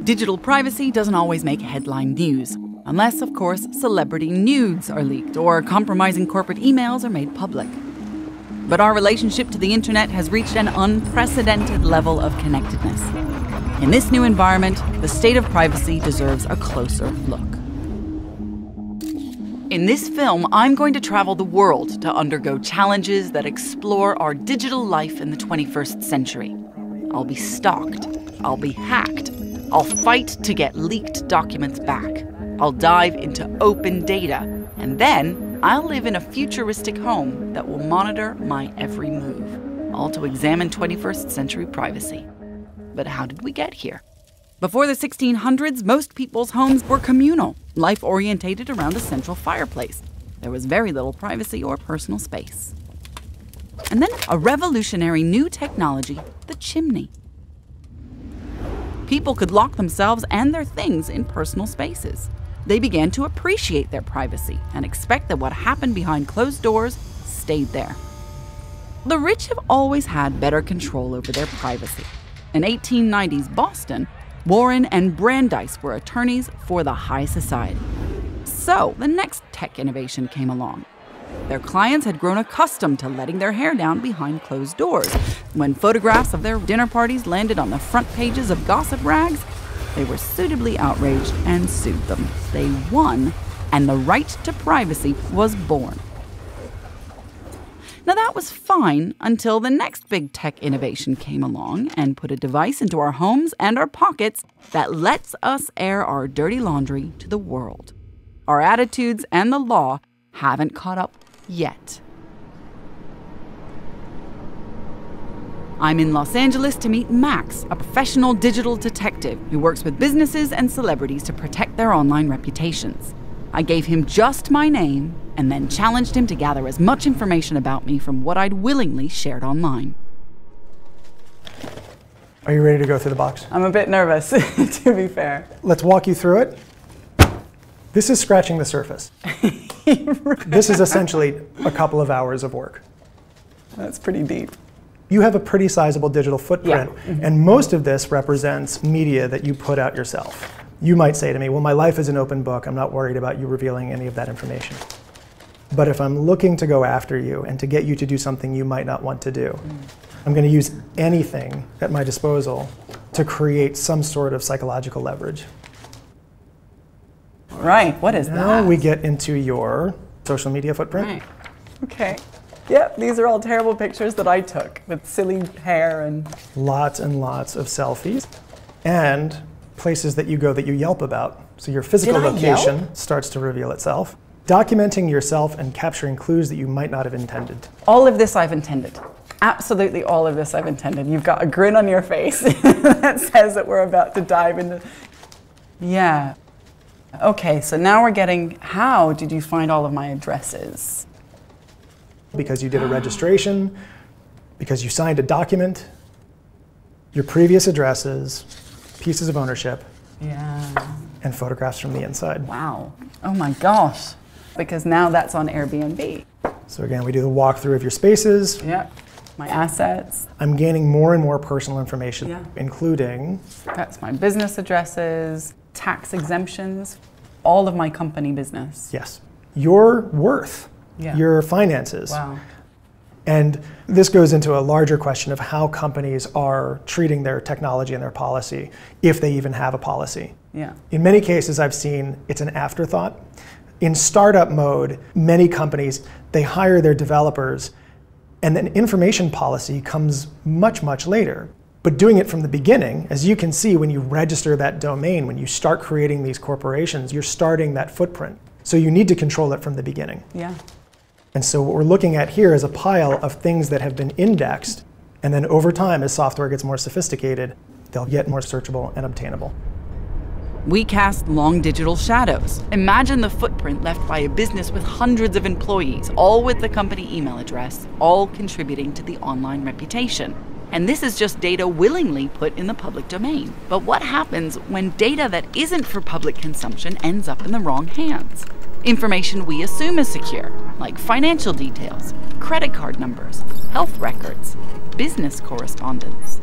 Digital privacy doesn't always make headline news, unless, of course, celebrity nudes are leaked or compromising corporate emails are made public. But our relationship to the internet has reached an unprecedented level of connectedness. In this new environment, the state of privacy deserves a closer look. In this film, I'm going to travel the world to undergo challenges that explore our digital life in the 21st century. I'll be stalked. I'll be hacked. I'll fight to get leaked documents back. I'll dive into open data. And then I'll live in a futuristic home that will monitor my every move, all to examine 21st century privacy. But how did we get here? Before the 1600s, most people's homes were communal, life orientated around a central fireplace. There was very little privacy or personal space. And then a revolutionary new technology, the chimney. People could lock themselves and their things in personal spaces. They began to appreciate their privacy and expect that what happened behind closed doors stayed there. The rich have always had better control over their privacy. In 1890s Boston, Warren and Brandeis were attorneys for the high society. So the next tech innovation came along. Their clients had grown accustomed to letting their hair down behind closed doors. When photographs of their dinner parties landed on the front pages of gossip rags, they were suitably outraged and sued them. They won, and the right to privacy was born. Now that was fine until the next big tech innovation came along and put a device into our homes and our pockets that lets us air our dirty laundry to the world. Our attitudes and the law haven't caught up yet. I'm in Los Angeles to meet Max, a professional digital detective who works with businesses and celebrities to protect their online reputations. I gave him just my name and then challenged him to gather as much information about me from what I'd willingly shared online. Are you ready to go through the box? I'm a bit nervous, to be fair. Let's walk you through it. This is scratching the surface. This is essentially a couple of hours of work. That's pretty deep. You have a pretty sizable digital footprint, and most of this represents media that you put out yourself. You might say to me, well, my life is an open book. I'm not worried about you revealing any of that information. But if I'm looking to go after you and to get you to do something you might not want to do, I'm going to use anything at my disposal to create some sort of psychological leverage. Right, what is that? Now we get into your social media footprint. Right. Okay. Yep, these are all terrible pictures that I took with silly hair and lots of selfies. And places that you go that you Yelp about. So your physical location starts to reveal itself. Documenting yourself and capturing clues that you might not have intended. All of this I've intended. Absolutely all of this I've intended. You've got a grin on your face that says that we're about to dive into... Yeah. Okay, so now we're getting, how did you find all of my addresses? Because you did a registration, because you signed a document, your previous addresses, pieces of ownership, and photographs from the inside. Wow. Oh my gosh. Because now that's on Airbnb. So again, we do the walkthrough of your spaces. Yep. My assets. I'm gaining more and more personal information, including... That's my business addresses, tax exemptions, all of my company business. Yes. Your worth, your finances. Wow. And this goes into a larger question of how companies are treating their technology and their policy, if they even have a policy. Yeah. In many cases, I've seen it's an afterthought. In startup mode, many companies, they hire their developers, and then information policy comes much, much later. But doing it from the beginning, as you can see when you register that domain, when you start creating these corporations, you're starting that footprint. So you need to control it from the beginning. Yeah. And so what we're looking at here is a pile of things that have been indexed, and then over time, as software gets more sophisticated, they'll get more searchable and obtainable. We cast long digital shadows. Imagine the footprint left by a business with hundreds of employees, all with the company email address, all contributing to the online reputation. And this is just data willingly put in the public domain. But what happens when data that isn't for public consumption ends up in the wrong hands? Information we assume is secure, like financial details, credit card numbers, health records, business correspondence.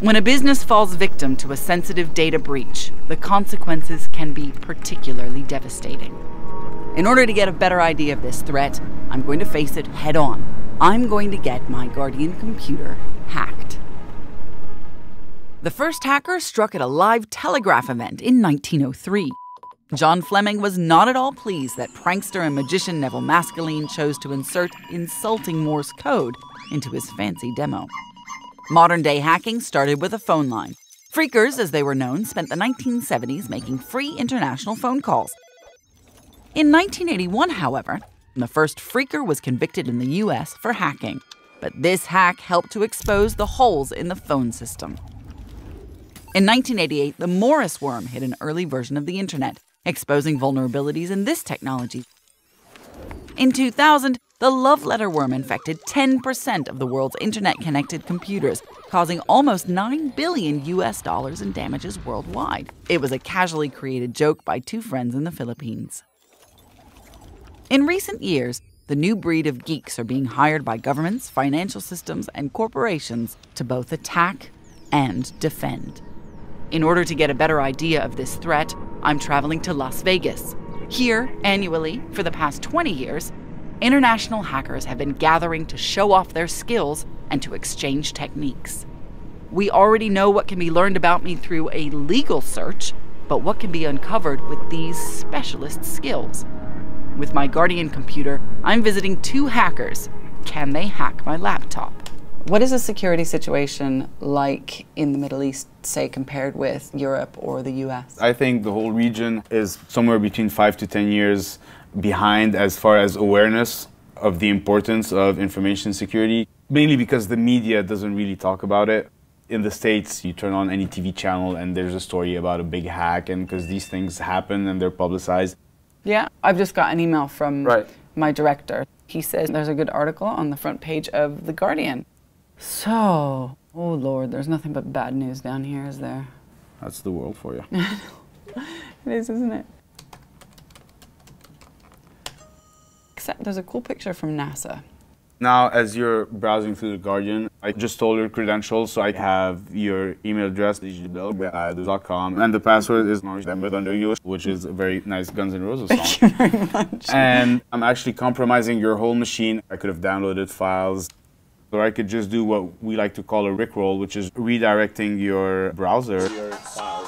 When a business falls victim to a sensitive data breach, the consequences can be particularly devastating. In order to get a better idea of this threat, I'm going to face it head on. I'm going to get my Guardian computer hacked. The first hacker struck at a live telegraph event in 1903. John Fleming was not at all pleased that prankster and magician Neville Maskelyne chose to insert insulting Morse code into his fancy demo. Modern-day hacking started with a phone line. Phreakers, as they were known, spent the 1970s making free international phone calls. In 1981, however, the first phreaker was convicted in the US for hacking. But this hack helped to expose the holes in the phone system. In 1988, the Morris worm hit an early version of the internet, exposing vulnerabilities in this technology. In 2000, the love letter worm infected 10% of the world's internet-connected computers, causing almost $9 billion in damages worldwide. It was a casually created joke by two friends in the Philippines. In recent years, the new breed of geeks are being hired by governments, financial systems, and corporations to both attack and defend. In order to get a better idea of this threat, I'm traveling to Las Vegas. Here, annually, for the past 20 years, international hackers have been gathering to show off their skills and to exchange techniques. We already know what can be learned about me through a legal search, but what can be uncovered with these specialist skills? With my Guardian computer, I'm visiting two hackers. Can they hack my laptop? What is the security situation like in the Middle East, say, compared with Europe or the US? I think the whole region is somewhere between 5 to 10 years behind as far as awareness of the importance of information security, mainly because the media doesn't really talk about it. In the States, you turn on any TV channel and there's a story about a big hack, and because these things happen and they're publicized. Yeah, I've just got an email from my director. He says there's a good article on the front page of The Guardian. So, oh Lord, there's nothing but bad news down here, is there? That's the world for you. It is, isn't it? Except there's a cool picture from NASA. Now, as you're browsing through The Guardian, I just stole your credentials, so I have your email address, .com, and the password is which is a very nice Guns N' Roses song. Thank you very much. And I'm actually compromising your whole machine. I could have downloaded files, or I could just do what we like to call a rickroll, which is redirecting your browser.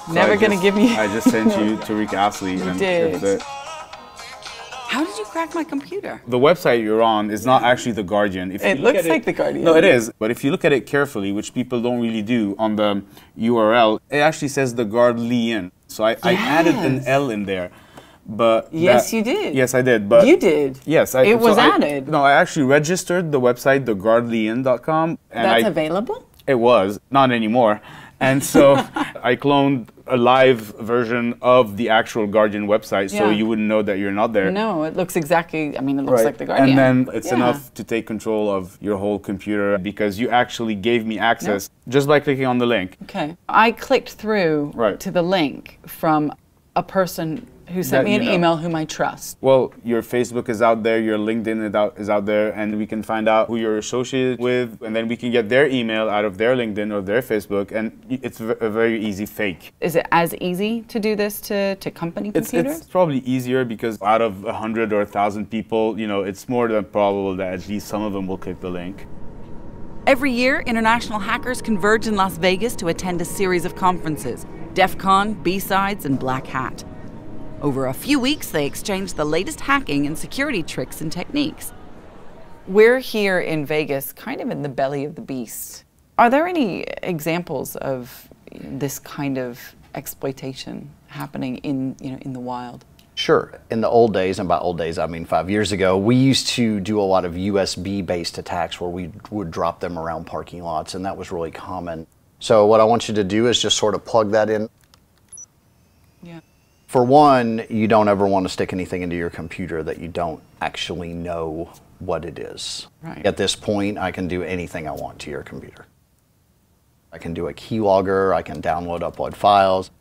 Never gonna give me. I just sent you to Rick Astley. You did. How did you crack my computer? The website you're on is not actually The Guardian. It looks like The Guardian. No, it is. But if you look at it carefully, which people don't really do on the URL, it actually says The Guardian. So I added an L in there. But yes, you did. Yes, I did. But you did. Yes, it was added. No, I actually registered the website, theguardian.com. That's available? It was, not anymore. And so I cloned a live version of the actual Guardian website, so you wouldn't know that you're not there. No, it looks exactly, I mean, it looks like The Guardian. And then it's enough to take control of your whole computer because you actually gave me access just by clicking on the link. Okay. I clicked through to the link from a person who sent me an email whom I trust. Well, your Facebook is out there, your LinkedIn is out there, and we can find out who you're associated with, and then we can get their email out of their LinkedIn or their Facebook, and it's a very easy fake. Is it as easy to do this to company computers? It's probably easier because out of 100 or 1,000 people, you know, it's more than probable that at least some of them will click the link. Every year, international hackers converge in Las Vegas to attend a series of conferences, DEF CON, B-Sides, and Black Hat. Over a few weeks, they exchange the latest hacking and security tricks and techniques. We're here in Vegas, kind of in the belly of the beast. Are there any examples of this kind of exploitation happening in the wild? Sure. In the old days, and by old days I mean 5 years ago, we used to do a lot of USB-based attacks where we would drop them around parking lots, and that was really common. So what I want you to do is just sort of plug that in. Yeah. For one, you don't ever want to stick anything into your computer that you don't actually know what it is. Right. At this point, I can do anything I want to your computer. I can do a keylogger, I can download, upload files.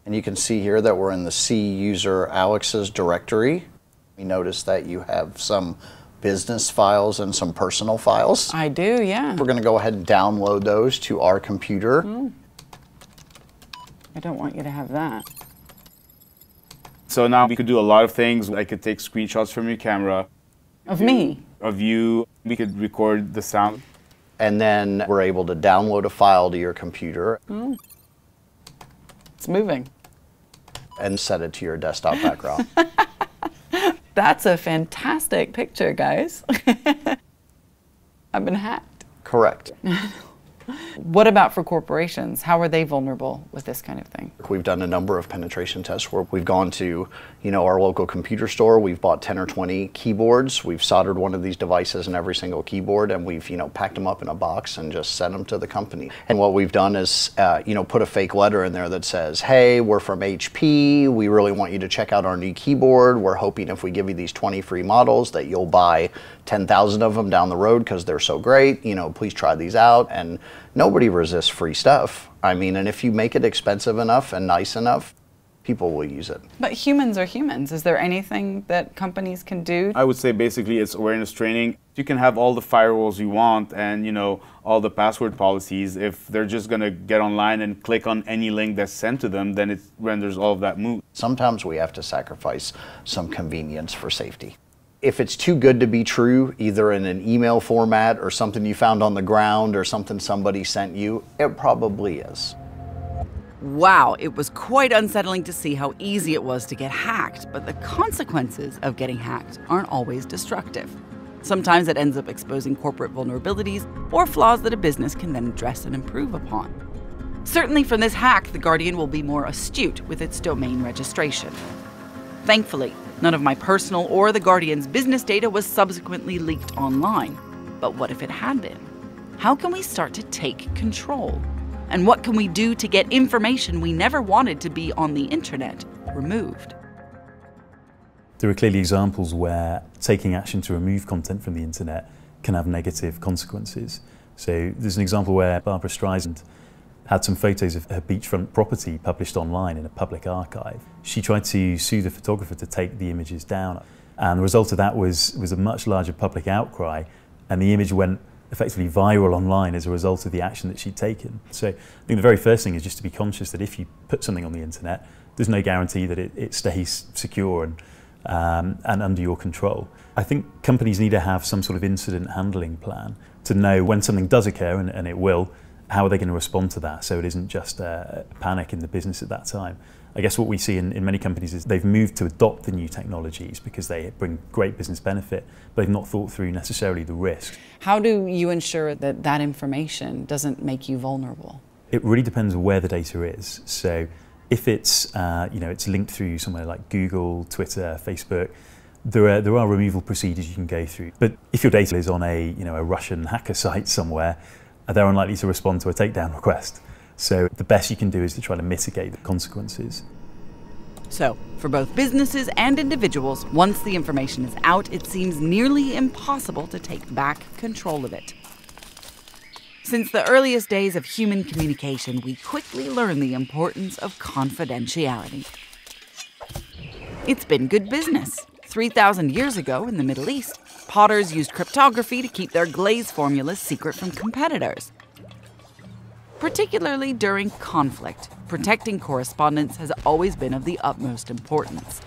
And you can see here that we're in the C user Alex's directory. We notice that you have some business files and some personal files. I do, yeah. We're going to go ahead and download those to our computer. I don't want you to have that. So now we could do a lot of things. I could take screenshots from your camera. Of me? Of you. We could record the sound. And then we're able to download a file to your computer. It's moving. And set it to your desktop background. That's a fantastic picture, guys. I've been hacked. Correct. What about for corporations? How are they vulnerable with this kind of thing? We've done a number of penetration tests where we've gone to, our local computer store, we've bought 10 or 20 keyboards, we've soldered one of these devices in every single keyboard, and we've, packed them up in a box and just sent them to the company. And what we've done is, put a fake letter in there that says, hey, we're from HP, we really want you to check out our new keyboard, we're hoping if we give you these 20 free models that you'll buy 10,000 of them down the road because they're so great, please try these out. And nobody resists free stuff. And if you make it expensive enough and nice enough, people will use it. But humans are humans. Is there anything that companies can do? I would say basically it's awareness training. You can have all the firewalls you want and, all the password policies. If they're just going to get online and click on any link that's sent to them, then it renders all of that moot. Sometimes we have to sacrifice some convenience for safety. If it's too good to be true, either in an email format or something you found on the ground or something somebody sent you, it probably is. Wow, it was quite unsettling to see how easy it was to get hacked, but the consequences of getting hacked aren't always destructive. Sometimes it ends up exposing corporate vulnerabilities or flaws that a business can then address and improve upon. Certainly from this hack, The Guardian will be more astute with its domain registration. Thankfully, none of my personal or The Guardian's business data was subsequently leaked online. But what if it had been? How can we start to take control? And what can we do to get information we never wanted to be on the internet removed? There are clearly examples where taking action to remove content from the internet can have negative consequences. So there's an example where Barbara Streisand had some photos of her beachfront property published online in a public archive. She tried to sue the photographer to take the images down, and the result of that was a much larger public outcry, and the image went effectively viral online as a result of the action that she'd taken. So I think the very first thing is just to be conscious that if you put something on the internet, there's no guarantee that it stays secure and under your control. I think companies need to have some sort of incident handling plan to know when something does occur, and it will, how are they going to respond to that so it isn't just a panic in the business at that time. I guess what we see in many companies is they've moved to adopt the new technologies because they bring great business benefit, but they've not thought through necessarily the risks. How do you ensure that that information doesn't make you vulnerable? It really depends on where the data is. So if it's it's linked through somewhere like Google, Twitter, Facebook, there are removal procedures you can go through. But if your data is on a Russian hacker site somewhere, they're unlikely to respond to a takedown request. So the best you can do is to try to mitigate the consequences. So, for both businesses and individuals, once the information is out, it seems nearly impossible to take back control of it. Since the earliest days of human communication, we quickly learned the importance of confidentiality. It's been good business. 3,000 years ago in the Middle East, potters used cryptography to keep their glaze formulas secret from competitors. Particularly during conflict, protecting correspondence has always been of the utmost importance.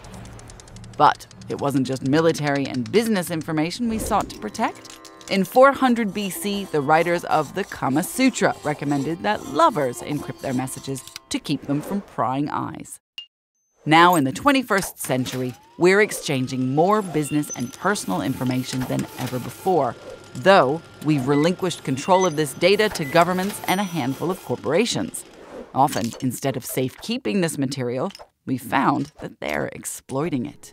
But it wasn't just military and business information we sought to protect. In 400 BC, the writers of the Kama Sutra recommended that lovers encrypt their messages to keep them from prying eyes. Now, in the 21st century, we're exchanging more business and personal information than ever before, though we've relinquished control of this data to governments and a handful of corporations. Often, instead of safekeeping this material, we've found that they're exploiting it.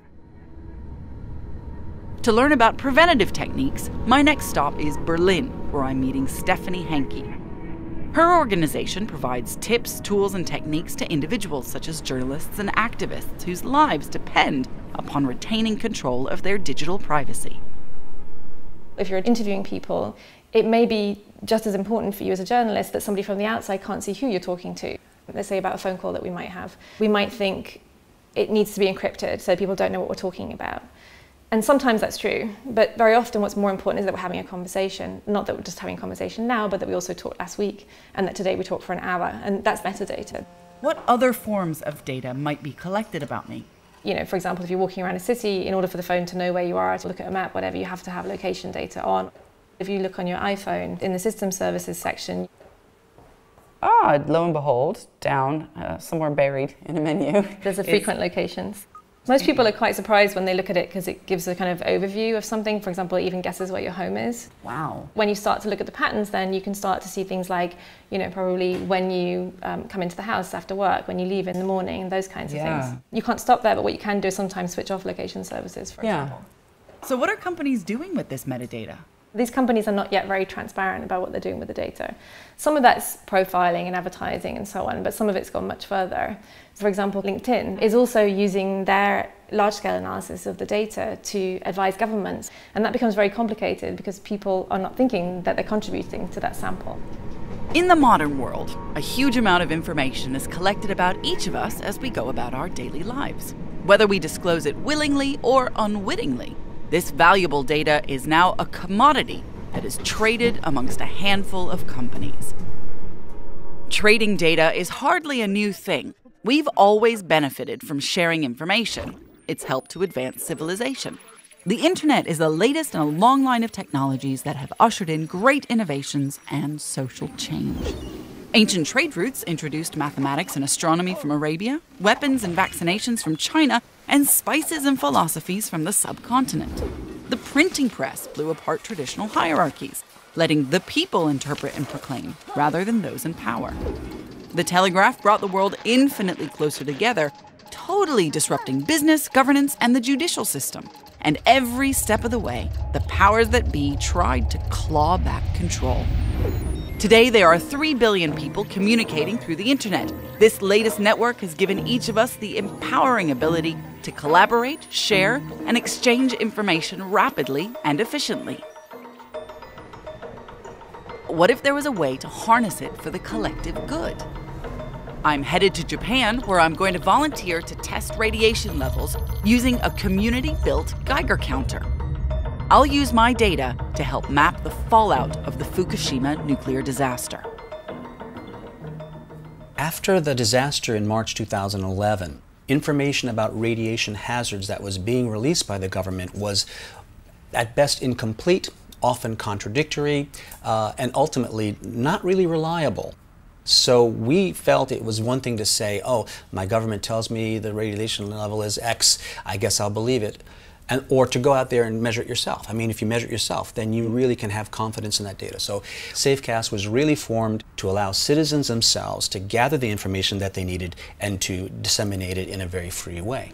To learn about preventative techniques, my next stop is Berlin, where I'm meeting Stephanie Henke. Her organization provides tips, tools, and techniques to individuals such as journalists and activists whose lives depend upon retaining control of their digital privacy. If you're interviewing people, it may be just as important for you as a journalist that somebody from the outside can't see who you're talking to. Let's say about a phone call that we might have. We might think it needs to be encrypted so people don't know what we're talking about. And sometimes that's true, but very often what's more important is that we're having a conversation. Not that we're just having a conversation now, but that we also talked last week, and that today we talked for an hour, and that's metadata. What other forms of data might be collected about me? You know, for example, if you're walking around a city, in order for the phone to know where you are, to look at a map, whatever, you have to have location data on. If you look on your iPhone, in the system services section, Lo and behold, down, somewhere buried in a menu. there's a frequent locations. Most people are quite surprised when they look at it because it gives a kind of overview of something. For example, it even guesses where your home is. Wow. When you start to look at the patterns, then you can start to see things like, you know, probably when you come into the house after work, when you leave in the morning, and those kinds of things. You can't stop there, but what you can do is sometimes switch off location services, for example. So what are companies doing with this metadata? These companies are not yet very transparent about what they're doing with the data. Some of that's profiling and advertising and so on, but some of it's gone much further. For example, LinkedIn is also using their large-scale analysis of the data to advise governments, and that becomes very complicated because people are not thinking that they're contributing to that sample. In the modern world, a huge amount of information is collected about each of us as we go about our daily lives. Whether we disclose it willingly or unwittingly, this valuable data is now a commodity that is traded amongst a handful of companies. Trading data is hardly a new thing. We've always benefited from sharing information. It's helped to advance civilization. The internet is the latest in a long line of technologies that have ushered in great innovations and social change. Ancient trade routes introduced mathematics and astronomy from Arabia, weapons and vaccinations from China, and spices and philosophies from the subcontinent. The printing press blew apart traditional hierarchies, letting the people interpret and proclaim rather than those in power. The telegraph brought the world infinitely closer together, totally disrupting business, governance, and the judicial system. And every step of the way, the powers that be tried to claw back control. Today, there are 3 billion people communicating through the internet. This latest network has given each of us the empowering ability to collaborate, share, and exchange information rapidly and efficiently. What if there was a way to harness it for the collective good? I'm headed to Japan, where I'm going to volunteer to test radiation levels using a community-built Geiger counter. I'll use my data to help map the fallout of the Fukushima nuclear disaster. After the disaster in March 2011, information about radiation hazards that was being released by the government was at best incomplete, often contradictory, and ultimately not really reliable. So we felt it was one thing to say, oh, my government tells me the radiation level is X, I guess I'll believe it. Or to go out there and measure it yourself. I mean, if you measure it yourself, then you really can have confidence in that data. So Safecast was really formed to allow citizens themselves to gather the information that they needed and to disseminate it in a very free way.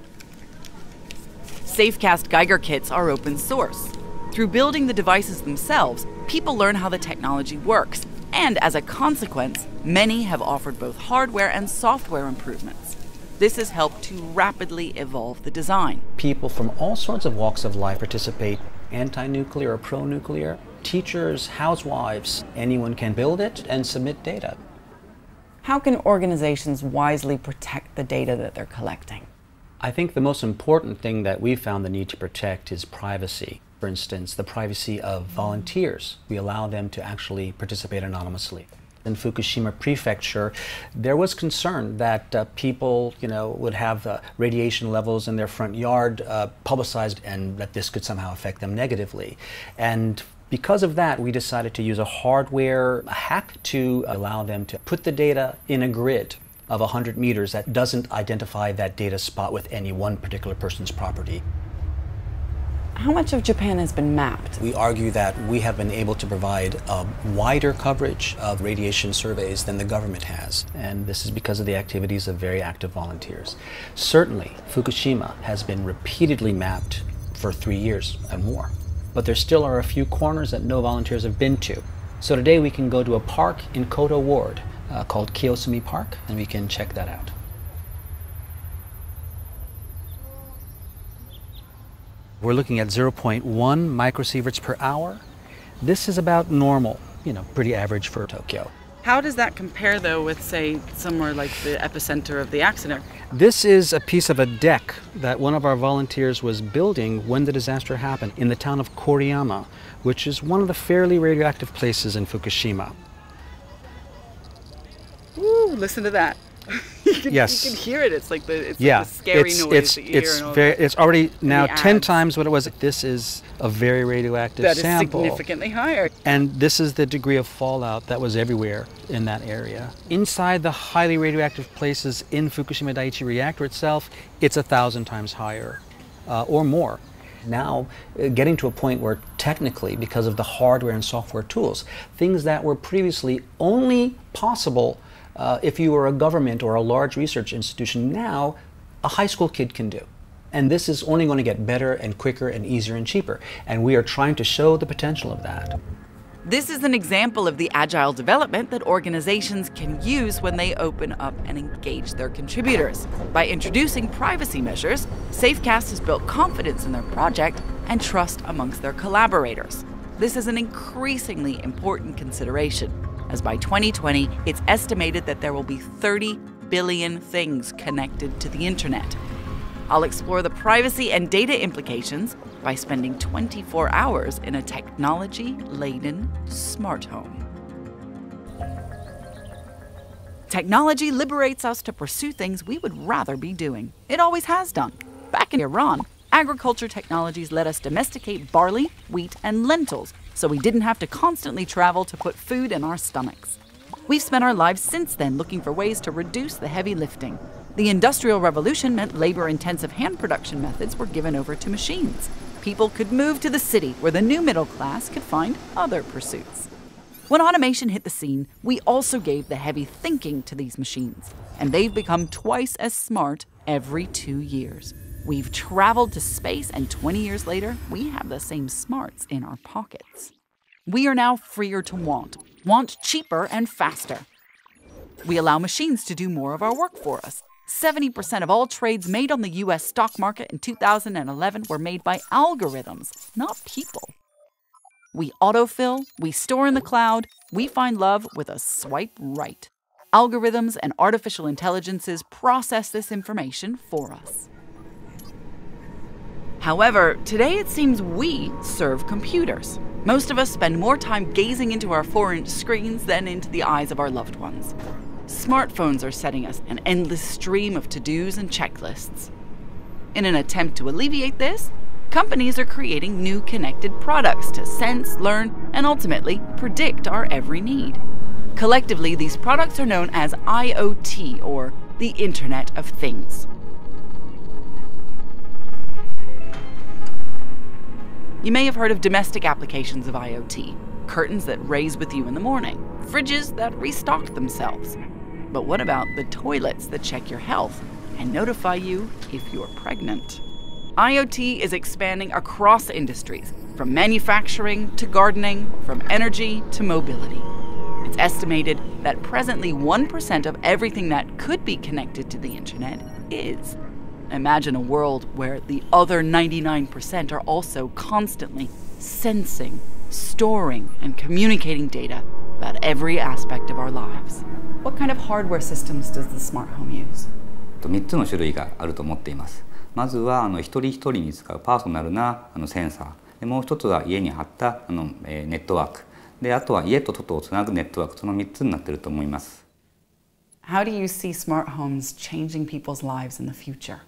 Safecast Geiger kits are open source. Through building the devices themselves, people learn how the technology works, and as a consequence, many have offered both hardware and software improvements. This has helped to rapidly evolve the design. People from all sorts of walks of life participate, anti-nuclear or pro-nuclear, teachers, housewives, anyone can build it and submit data. How can organizations wisely protect the data that they're collecting? I think the most important thing that we found the need to protect is privacy. For instance, the privacy of volunteers. We allow them to actually participate anonymously. In Fukushima Prefecture, there was concern that people, would have radiation levels in their front yard publicized, and that this could somehow affect them negatively. And because of that, we decided to use a hardware hack to allow them to put the data in a grid of 100 meters that doesn't identify that data spot with any one particular person's property. How much of Japan has been mapped? We argue that we have been able to provide a wider coverage of radiation surveys than the government has, and this is because of the activities of very active volunteers. Certainly, Fukushima has been repeatedly mapped for 3 years and more, but there still are a few corners that no volunteers have been to. So today we can go to a park in Koto Ward called Kiyosumi Park, and we can check that out. We're looking at 0.1 microsieverts per hour. This is about normal, pretty average for Tokyo. How does that compare, though, with, say, somewhere like the epicenter of the accident? This is a piece of a deck that one of our volunteers was building when the disaster happened in the town of Koriyama, which is one of the fairly radioactive places in Fukushima. Ooh, listen to that. Yes. You can hear it. It's like the scary noise that you hear. It's already now 10 times what it was. This is a very radioactive sample. That is significantly higher. And this is the degree of fallout that was everywhere in that area. Inside the highly radioactive places in Fukushima Daiichi reactor itself, it's 1,000 times higher or more. Now, getting to a point where technically, because of the hardware and software tools, things that were previously only possible if you were a government or a large research institution, now a high school kid can do. And this is only going to get better and quicker and easier and cheaper. And we are trying to show the potential of that. This is an example of the agile development that organizations can use when they open up and engage their contributors. By introducing privacy measures, Safecast has built confidence in their project and trust amongst their collaborators. This is an increasingly important consideration, as by 2020, it's estimated that there will be 30 billion things connected to the internet. I'll explore the privacy and data implications by spending 24 hours in a technology-laden smart home. Technology liberates us to pursue things we would rather be doing. It always has done. Back in Iran, agriculture technologies let us domesticate barley, wheat, and lentils, so we didn't have to constantly travel to put food in our stomachs. We've spent our lives since then looking for ways to reduce the heavy lifting. The Industrial Revolution meant labor-intensive hand production methods were given over to machines. People could move to the city where the new middle class could find other pursuits. When automation hit the scene, we also gave the heavy thinking to these machines, and they've become twice as smart every 2 years. We've traveled to space, and 20 years later, we have the same smarts in our pockets. We are now freer to want cheaper and faster. We allow machines to do more of our work for us. 70% of all trades made on the US stock market in 2011 were made by algorithms, not people. We autofill, we store in the cloud, we find love with a swipe right. Algorithms and artificial intelligences process this information for us. However, today it seems we serve computers. Most of us spend more time gazing into our 4-inch screens than into the eyes of our loved ones. Smartphones are setting us an endless stream of to-dos and checklists. In an attempt to alleviate this, companies are creating new connected products to sense, learn, and ultimately predict our every need. Collectively, these products are known as IoT, or the Internet of Things. You may have heard of domestic applications of IoT, curtains that raise with you in the morning, fridges that restock themselves. But what about the toilets that check your health and notify you if you're pregnant? IoT is expanding across industries, from manufacturing to gardening, from energy to mobility. It's estimated that presently 1% of everything that could be connected to the internet is. Imagine a world where the other 99% are also constantly sensing, storing, and communicating data about every aspect of our lives. What kind of hardware systems does the smart home use? 3つの種類があると思っています。まずは一人一人に使うパーソナルなセンサー。でもう一つは家に貼ったネットワーク。であとは家と外をつなぐネットワーク。その3つになっていると思います。How do you see smart homes changing people's lives in the future?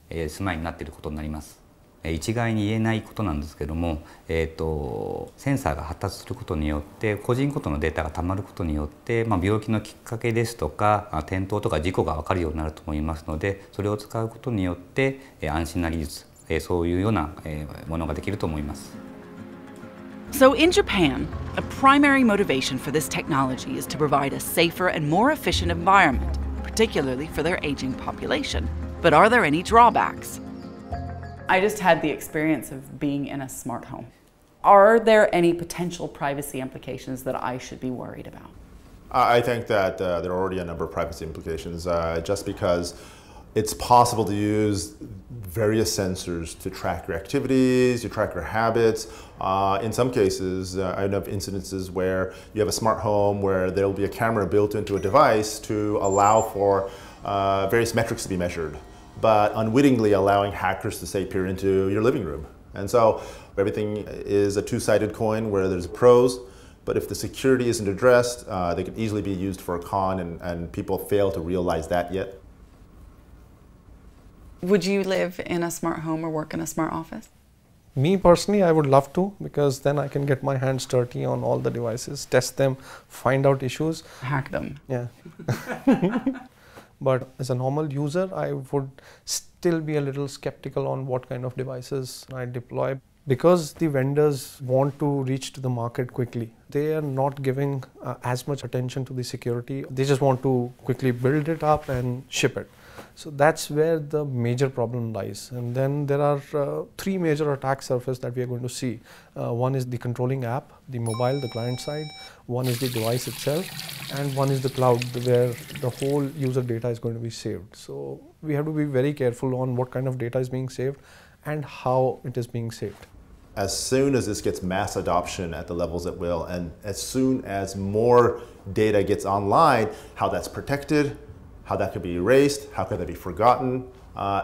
住まいになっていることになります。一概に言えないことなんですけども、センサーが発達することによって個人ごとのデータがたまることによって、病気のきっかけですとか転倒とか事故が分かるようになると思いますので、それを使うことによって安心な技術、そういうようなものができると思います。So in Japan, a primary motivation for this technology is to provide a safer and more efficient environment, particularly for their aging population. But are there any drawbacks? I just had the experience of being in a smart home. Are there any potential privacy implications that I should be worried about? I think that there are already a number of privacy implications just because It's possible to use various sensors to track your activities, to track your habits. In some cases, I know of incidences where you have a smart home where there will be a camera built into a device to allow for various metrics to be measured, but unwittingly allowing hackers to, say, peer into your living room. And so everything is a two-sided coin where there's pros, but if the security isn't addressed, they can easily be used for a con, and people fail to realize that yet. Would you live in a smart home or work in a smart office? Me personally, I would love to, because then I can get my hands dirty on all the devices, test them, find out issues. Hack them. Yeah. But as a normal user, I would still be a little skeptical on what kind of devices I deploy. Because the vendors want to reach to the market quickly, they are not giving as much attention to the security. They just want to quickly build it up and ship it. So that's where the major problem lies. And then there are three major attack surfaces that we are going to see. One is the controlling app, the mobile, the client side. One is the device itself. And one is the cloud, where the whole user data is going to be saved. So we have to be very careful on what kind of data is being saved and how it is being saved. As soon as this gets mass adoption at the levels it will, and as soon as more data gets online, how that's protected, how that could be erased, how could that be forgotten.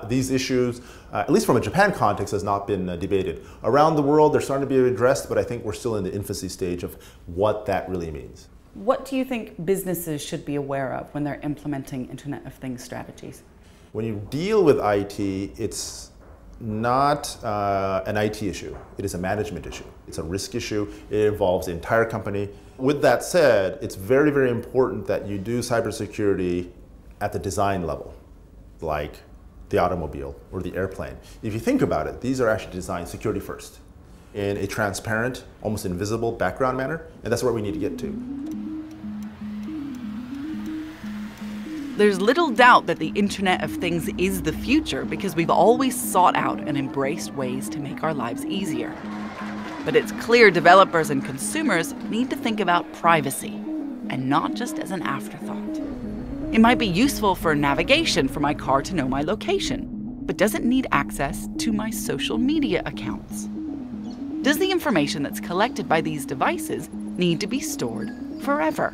These issues, at least from a Japan context, has not been debated. Around the world, they're starting to be addressed, but I think we're still in the infancy stage of what that really means. What do you think businesses should be aware of when they're implementing Internet of Things strategies? When you deal with IT, it's not an IT issue. It is a management issue. It's a risk issue. It involves the entire company. With that said, it's very, very important that you do cybersecurity at the design level, like the automobile or the airplane. If you think about it, these are actually designed security first, in a transparent, almost invisible background manner, and that's where we need to get to. There's little doubt that the Internet of Things is the future, because we've always sought out and embraced ways to make our lives easier. But it's clear developers and consumers need to think about privacy, and not just as an afterthought. It might be useful for navigation for my car to know my location, but does it need access to my social media accounts? Does the information that's collected by these devices need to be stored forever?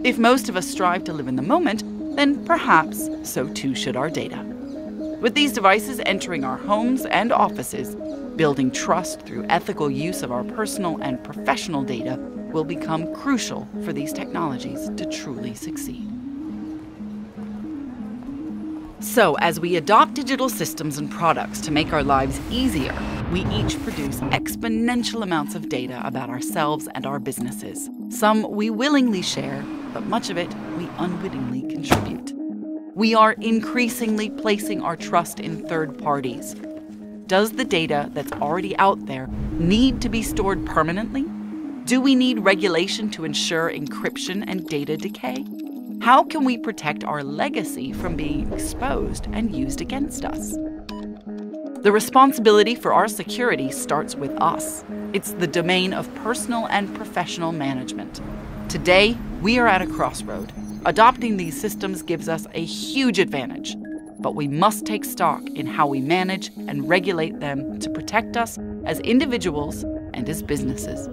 If most of us strive to live in the moment, then perhaps so too should our data. With these devices entering our homes and offices, building trust through ethical use of our personal and professional data will become crucial for these technologies to truly succeed. So, as we adopt digital systems and products to make our lives easier, we each produce exponential amounts of data about ourselves and our businesses. Some we willingly share, but much of it we unwittingly contribute. We are increasingly placing our trust in third parties. Does the data that's already out there need to be stored permanently? Do we need regulation to ensure encryption and data decay? How can we protect our legacy from being exposed and used against us? The responsibility for our security starts with us. It's the domain of personal and professional management. Today, we are at a crossroad. Adopting these systems gives us a huge advantage, but we must take stock in how we manage and regulate them to protect us as individuals and as businesses.